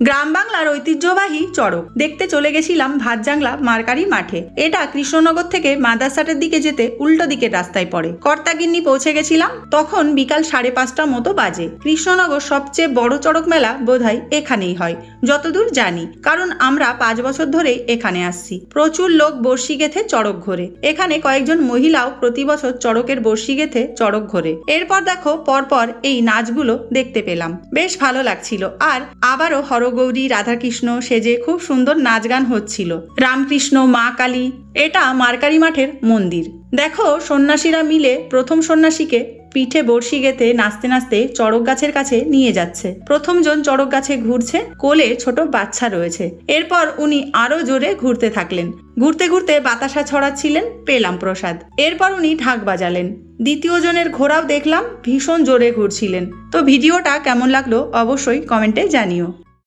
গ্রাম বাংলার ঐতিহ্যবাহী চড়ক দেখতে চলে গেছিলাম ভাতজাংলা মারকারি মাঠে। এটা কৃষ্ণনগর থেকে মাদারসাটের দিকে যেতে উল্টো দিকের রাস্তায় পড়ে। কর্তাগিন্নি পৌঁছে গেছিলাম তখন বিকাল 5:30 মতো বাজে। কৃষ্ণনগর সবচেয়ে বড় চড়ক মেলা বোধহয় এখানেই হয় যতদূর জানি, কারণ আমরা 5 বছর ধরেই এখানে আসছি। প্রচুর লোক বর্ষি গেথে চড়ক ঘোরে। এখানে কয়েকজন মহিলাও প্রতি বছর চড়কের বর্ষি গেথে চড়ক ঘোরে। এরপর দেখো পরপর এই নাচগুলো দেখতে পেলাম, বেশ ভালো লাগছিল। আর আবারও হরগৌরী রাধাকৃষ্ণ সেজে খুব সুন্দর নাচ গান হচ্ছিল। রামকৃষ্ণ, মা কালী, এটা মারকারি মাঠের মন্দির। দেখো সন্ন্যাসীরা মিলে প্রথম সন্ন্যাসীকে পিঠে বর্ষি গেতে নাচতে নাচতে চড়ক গাছের কাছে নিয়ে যাচ্ছে। প্রথমজন চড়ক গাছে ঘুরছে, কোলে ছোট বাচ্চা রয়েছে। এরপর উনি আরো জোরে ঘুরতে থাকলেন। ঘুরতে ঘুরতে বাতাসা ছড়াচ্ছিলেন, পেলাম প্রসাদ। এরপর উনি ঢাক বাজালেন। দ্বিতীয় জনের ঘোড়াও দেখলাম, ভীষণ জোরে ঘুরছিলেন। তো ভিডিওটা কেমন লাগলো অবশ্যই কমেন্টে জানিও।